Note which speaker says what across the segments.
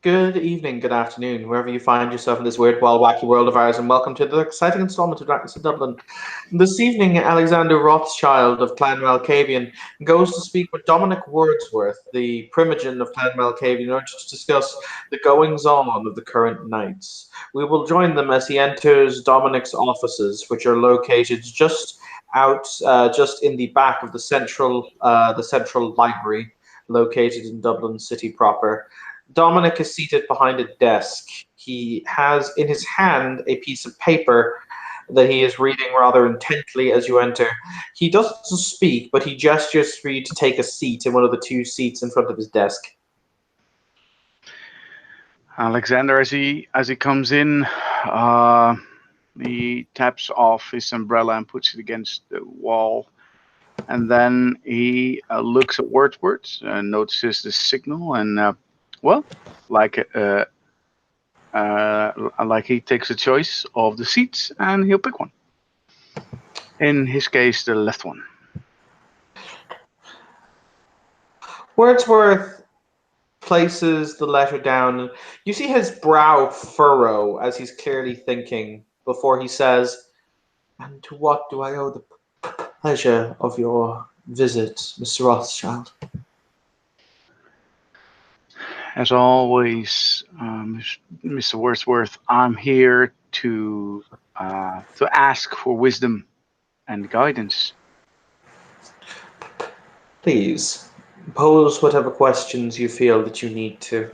Speaker 1: Good evening, good afternoon, wherever you find yourself in this weird, wild, wacky world of ours, and welcome to the exciting installment of Darkness in Dublin. This evening, Alexander Rothschild of Clan Malkavian goes to speak with Dominic Wordsworth, the primogen of Clan Malkavian, in order to discuss the goings on of the current knights. We will join them as he enters Dominic's offices, which are located just in the back of the central library, located in Dublin City proper. Dominic is seated behind a desk. He has in his hand a piece of paper that he is reading rather intently as you enter. He doesn't speak, but he gestures for you to take a seat in one of the two seats in front of his desk.
Speaker 2: Alexander, as he comes in, uh, he taps off his umbrella and puts it against the wall, and then he looks at Wordsworth and notices the signal, and well, like uh, like he takes a choice of the seats, and he'll pick one. In his case, the left one.
Speaker 1: Wordsworth places the letter down. You see his brow furrow as he's clearly thinking before he says, "And to what do I owe the pleasure of your visit, Mr. Rothschild?"
Speaker 2: As always, Mr. Wordsworth, I'm here to ask for wisdom and guidance.
Speaker 1: Please, pose whatever questions you feel that you need to.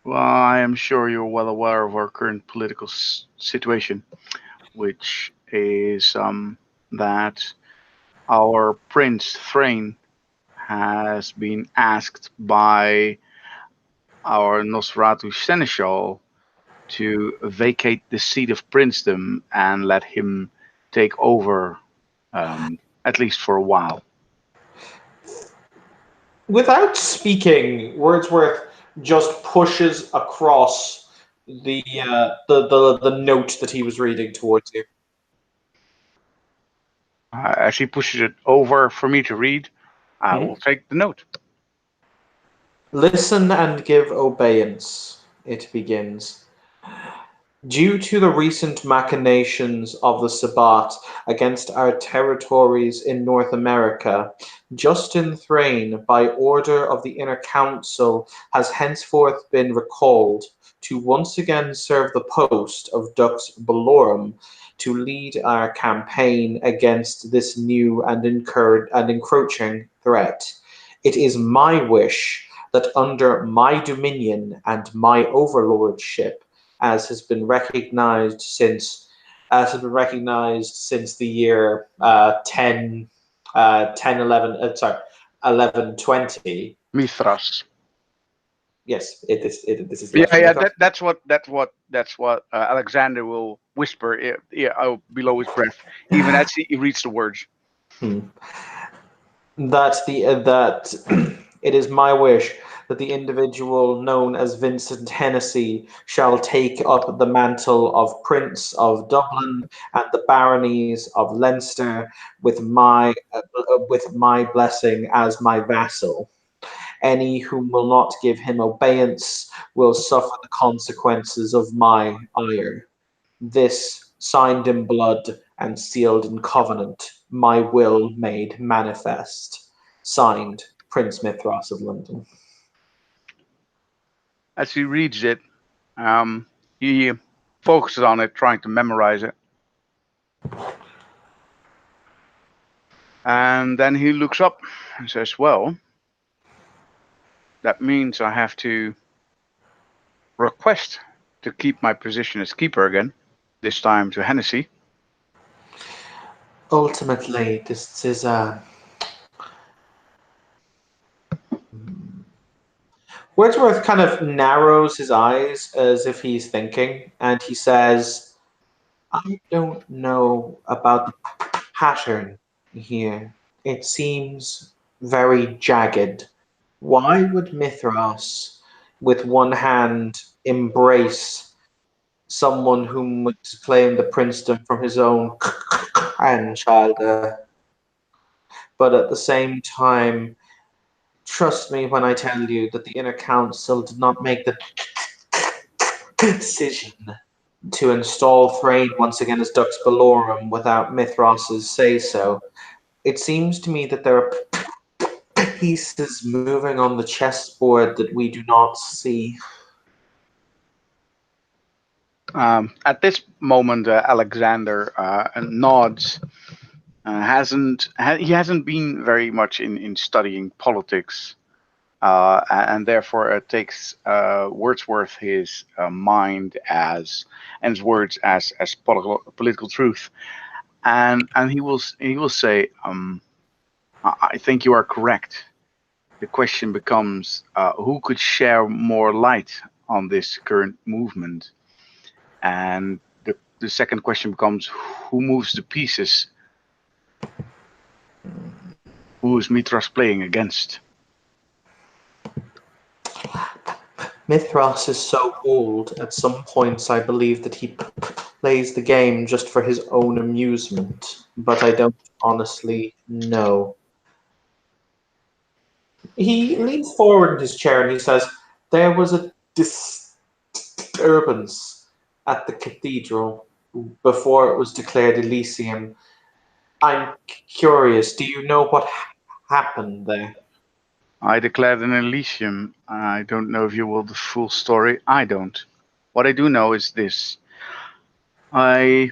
Speaker 2: Well, I am sure you're well aware of our current political situation, which is that our Prince Thrain has been asked by our Nosferatu Seneschal to vacate the seat of princedom and let him take over, at least for a while.
Speaker 1: Without speaking, Wordsworth just pushes across the note that he was reading towards you.
Speaker 2: As he pushes it over for me to read, I will
Speaker 1: Mhm.
Speaker 2: take the note.
Speaker 1: Listen and give obedience, it begins. Due to the recent machinations of the Sabbat against our territories in North America, Justin Thrain, by order of the Inner Council, has henceforth been recalled to once again serve the post of Dux Bellorum to lead our campaign against this new and incurred and encroaching threat. It is my wish that under my dominion and my overlordship, as has been recognized since the year 10 11 sorry 1120.
Speaker 2: Mithras.
Speaker 1: Yes, this is
Speaker 2: Yeah,
Speaker 1: Latin
Speaker 2: yeah.
Speaker 1: mythos.
Speaker 2: That's what Alexander will whisper, below his breath, even as he reads the words.
Speaker 1: Hmm. That it is my wish that the individual known as Vincent Hennessy shall take up the mantle of Prince of Dublin and the baronies of Leinster with my blessing as my vassal. Any who will not give him obedience will suffer the consequences of my ire. This signed in blood and sealed in covenant, my will made manifest. Signed, Prince Mithras of London.
Speaker 2: As he reads it, he focuses on it, trying to memorize it, and then he looks up and says, "Well, that means I have to request to keep my position as keeper again, this time to Hennessy."
Speaker 1: Ultimately, this is a. Wordsworth kind of narrows his eyes as if he's thinking, and he says, I don't know about the pattern here. It seems very jagged. Why would Mithras, with one hand, embrace someone whom would claim the princedom from his own grandchild, but at the same time Trust me when I tell you that the Inner Council did not make the decision to install Thrain once again as Dux Bellorum without Mithros's say-so. It seems to me that there are pieces moving on the chessboard that we do not see.
Speaker 2: At this moment, Alexander nods. He hasn't been very much in studying politics, and therefore it takes Wordsworth his mind as and his words as political truth, and he will say, I think you are correct. The question becomes who could share more light on this current movement, and the second question becomes who moves the pieces. Who is Mithras playing against?
Speaker 1: Mithras is so old, at some points I believe that he plays the game just for his own amusement, but I don't honestly know. He leans forward in his chair and he says, "There was a disturbance at the cathedral before it was declared Elysium. I'm curious, do you know what happened there?"
Speaker 2: I declared an Elysium. I don't know if you will the full story. I don't. What I do know is this. I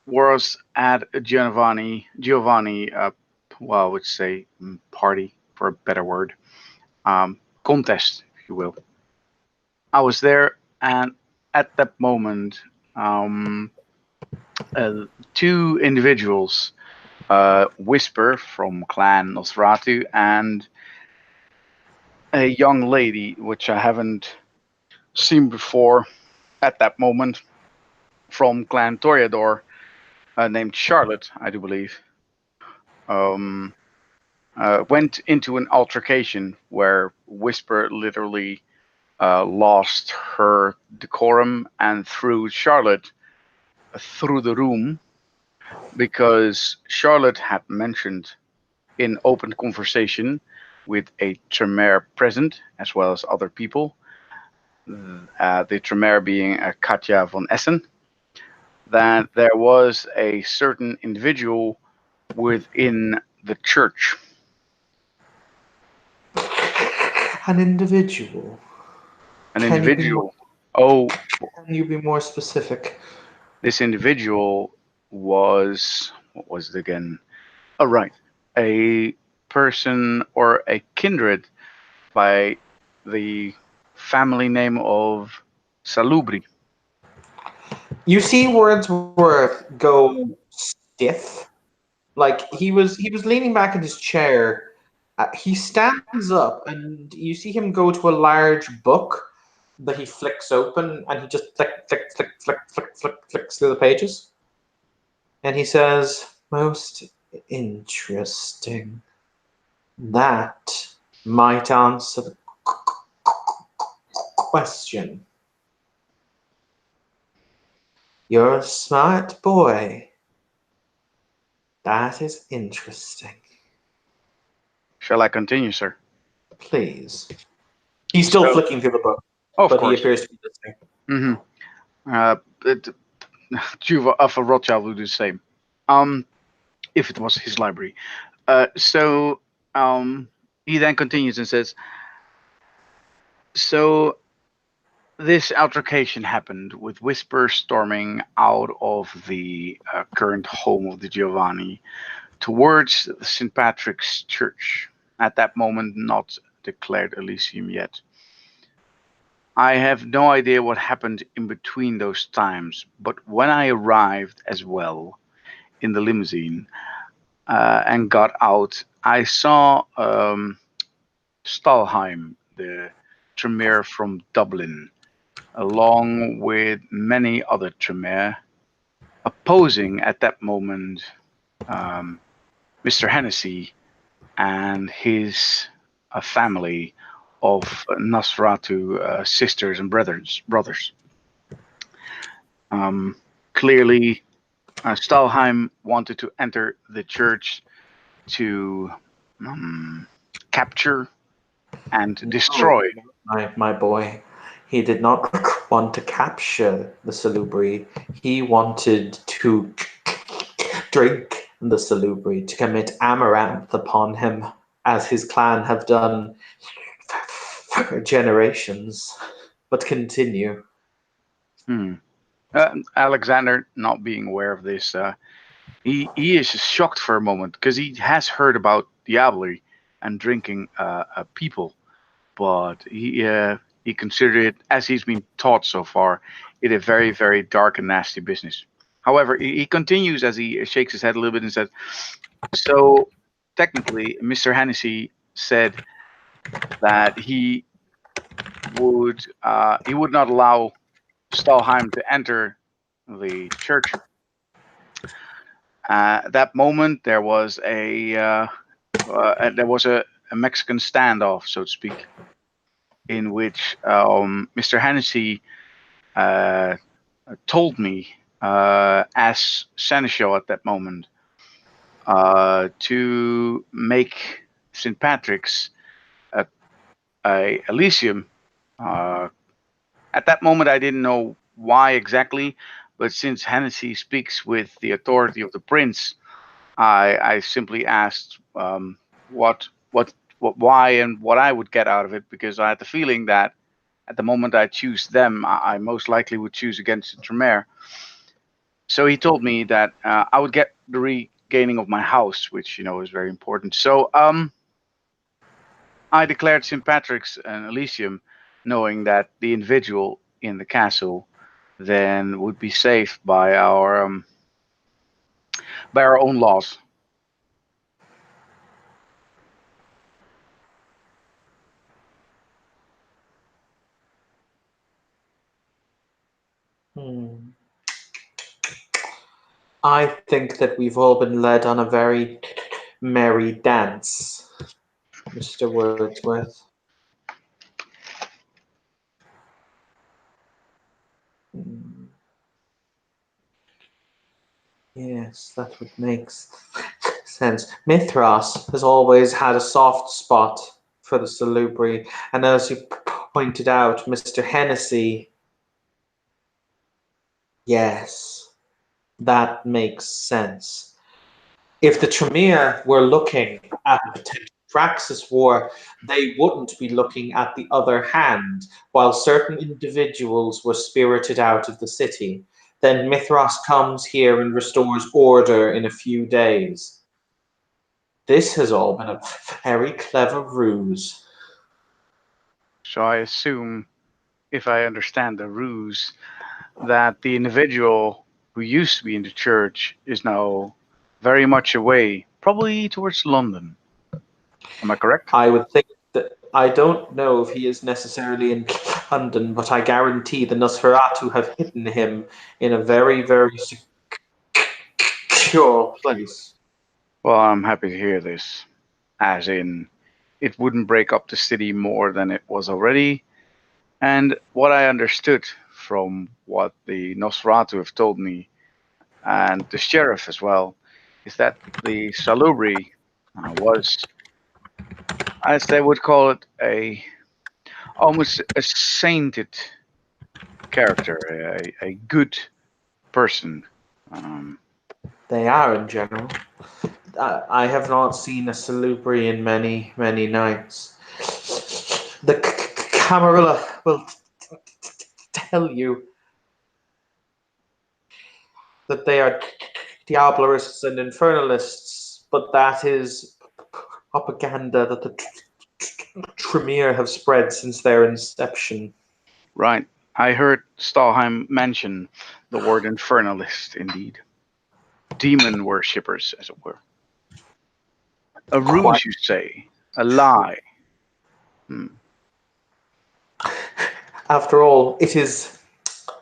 Speaker 2: was at a Giovanni, well, I would say party for a better word, contest, if you will. I was there, and at that moment, two individuals, Whisper from Clan Nosferatu and a young lady, which I haven't seen before at that moment, from Clan Toreador, named Charlotte, I do believe, um, went into an altercation where Whisper literally lost her decorum and threw Charlotte through the room because Charlotte had mentioned in open conversation with a Tremere present, as well as other people, the Tremere being Katja von Essen, that there was a certain individual within the church.
Speaker 1: An individual.
Speaker 2: An
Speaker 1: Can
Speaker 2: individual. Oh,
Speaker 1: can you be more specific?
Speaker 2: this individual was, what was it again? Oh, right. A person or a kindred by the family name of Salubri.
Speaker 1: You see Wordsworth go stiff. Like he was leaning back in his chair. He stands up, and you see him go to a large book that he flicks open, and he just flicks through the pages. And he says, "Most interesting. That might answer the question. You're a smart boy. That is interesting.
Speaker 2: Shall I continue, sir?
Speaker 1: Please." He's still
Speaker 2: So,
Speaker 1: flicking through the book,
Speaker 2: of
Speaker 1: but he
Speaker 2: course.
Speaker 1: appears to be listening.
Speaker 2: Juva Alpha Rothschild would do the same. If it was his library. So he then continues and says, so this altercation happened with Whisper storming out of the current home of the Giovanni towards St. Patrick's Church. At that moment, not declared Elysium yet. I have no idea what happened in between those times, but when I arrived as well in the limousine and got out, I saw Stalheim, the Tremere from Dublin, along with many other Tremere, opposing at that moment Mr. Hennessy and his family of Nosferatu sisters and brothers. Clearly, Stalheim wanted to enter the church to capture and
Speaker 1: No,
Speaker 2: destroy.
Speaker 1: my boy. He did not want to capture the Salubri. He wanted to drink the Salubri, to commit amaranth upon him, as his clan have done for generations. But continue.
Speaker 2: Hmm. Alexander, not being aware of this, he is shocked for a moment because he has heard about diablerie and drinking people, but he considered it, as he's been taught so far, it a very, very dark and nasty business. However, he continues as he shakes his head a little bit and says, "So technically, Mr. Hennessy said that he would not allow Stalheim to enter the church. At that moment, there was a Mexican standoff, so to speak, in which Mr. Hennessy uh, told me, as seneschal at that moment, to make St. Patrick's a Elysium. Uh, at that moment, I didn't know why exactly, but since Hennessy speaks with the authority of the prince, I simply asked why and what I would get out of it, because I had the feeling that at the moment I choose them, I most likely would choose against Tremere. So he told me that I would get the regaining of my house, which is very important. So I declared St. Patrick's an Elysium, knowing that the individual in the castle then would be safe by our own laws.
Speaker 1: Hmm. I think that we've all been led on a very merry dance, Mr. Wordsworth. Hmm. Yes, that would make sense. Mithras has always had a soft spot for the Salubri, and as you pointed out, Mr. Hennessy, yes, that makes sense. If the Tremere were looking at a potential Praxis war, they wouldn't be looking at the other hand, while certain individuals were spirited out of the city. Then Mithras comes here and restores order in a few days. This has all been a very clever ruse.
Speaker 2: So I assume, if I understand the ruse, that the individual who used to be in the church is now very much away, probably towards London. Am I correct?
Speaker 1: I would think that I don't know if he is necessarily in London, but I guarantee the Nosferatu have hidden him in a very, very secure place.
Speaker 2: Well, I'm happy to hear this. As in, it wouldn't break up the city more than it was already. And what I understood from what the Nosferatu have told me, and the sheriff as well, is that the Salubri was, as they would call it, almost a sainted character, a good person. Um,
Speaker 1: They are in general. I have not seen a Salubri in many, many nights. The Camarilla will tell you that they are Diablerists and Infernalists, but that is propaganda that the Tremere have spread since their inception.
Speaker 2: right. I heard Stalheim mention the word infernalist, indeed. Demon worshippers, as it were. A
Speaker 1: Quite.
Speaker 2: ruse, you say? A lie? Hmm.
Speaker 1: After all, it is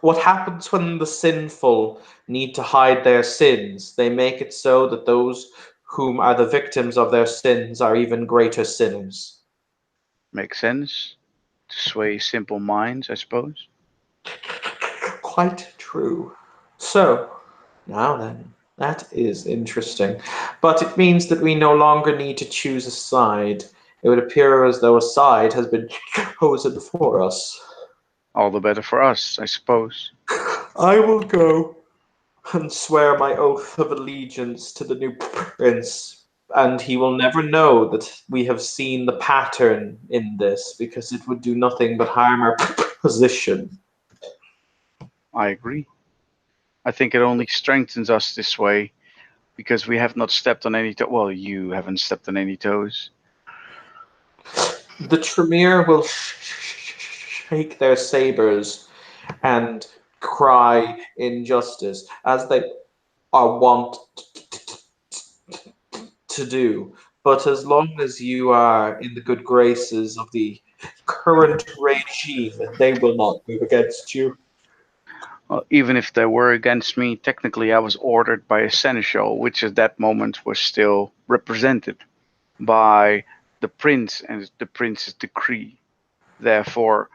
Speaker 1: what happens when the sinful need to hide their sins. They make it so that those whom are the victims of their sins are even greater sinners.
Speaker 2: Makes sense. To sway simple minds, I suppose.
Speaker 1: Quite true. So, now then, that is interesting. But it means that we no longer need to choose a side. it would appear as though a side has been chosen for us.
Speaker 2: All the better for us, I suppose.
Speaker 1: I will go and swear my oath of allegiance to the new prince, and he will never know that we have seen the pattern in this, because it would do nothing but harm our position.
Speaker 2: I agree. I think it only strengthens us this way because we have not stepped on any toes. Well, you haven't stepped on any toes.
Speaker 1: The Tremere will shake their sabers and cry injustice, as they are wont to do. But as long as you are in the good graces of the current regime, they will not move against you.
Speaker 2: Well, even if they were against me, technically I was ordered by a seneschal, which at that moment was still represented by the prince and the prince's decree. Therefore,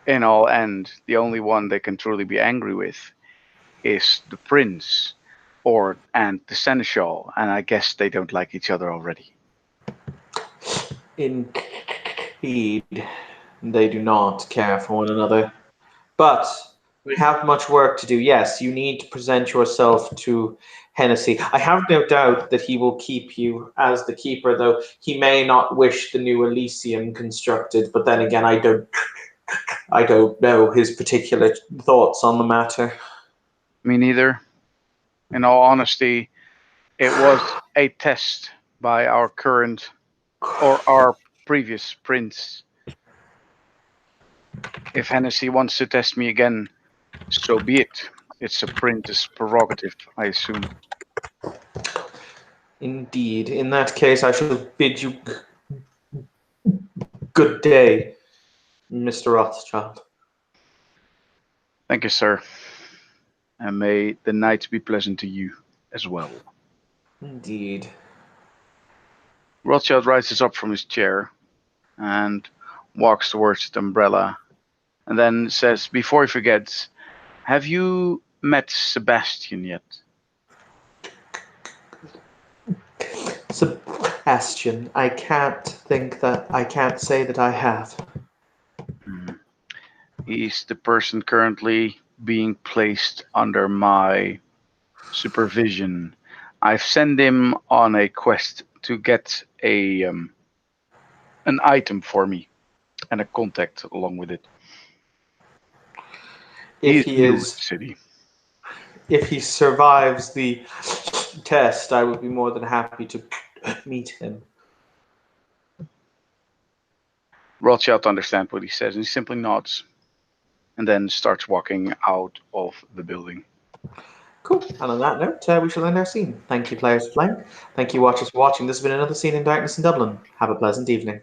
Speaker 2: in all end, the only one they can truly be angry with is the prince and the seneschal, and I guess they don't like each other already.
Speaker 1: Indeed, they do not care for one another. But we have much work to do. Yes, you need to present yourself to Hennessy. I have no doubt that he will keep you as the keeper, though he may not wish the new Elysium constructed. But then again, I don't know his particular thoughts on the matter.
Speaker 2: Me neither. In all honesty, it was a test by our current or our previous prince. If Hennessy wants to test me again, so be it. It's a prince's prerogative, I assume.
Speaker 1: Indeed. In that case, I shall bid you good day, Mr. Rothschild.
Speaker 2: Thank you, sir. And may the night be pleasant to you as well.
Speaker 1: Indeed.
Speaker 2: Rothschild rises up from his chair and walks towards the umbrella and then says, before he forgets, have you met Sebastian yet?
Speaker 1: Sebastian, I can't say that I have.
Speaker 2: He's the person currently being placed under my supervision. I've sent him on a quest to get an item for me and a contact along with it.
Speaker 1: If
Speaker 2: He's new to the city.
Speaker 1: If he survives the test, I would be more than happy to meet him.
Speaker 2: Rothschild understands what he says, and he simply nods, and then starts walking out of the building.
Speaker 1: Cool. And on that note, we shall end our scene. Thank you, players, for playing. Thank you, watchers, for watching. This has been another scene in Darkness in Dublin. Have a pleasant evening.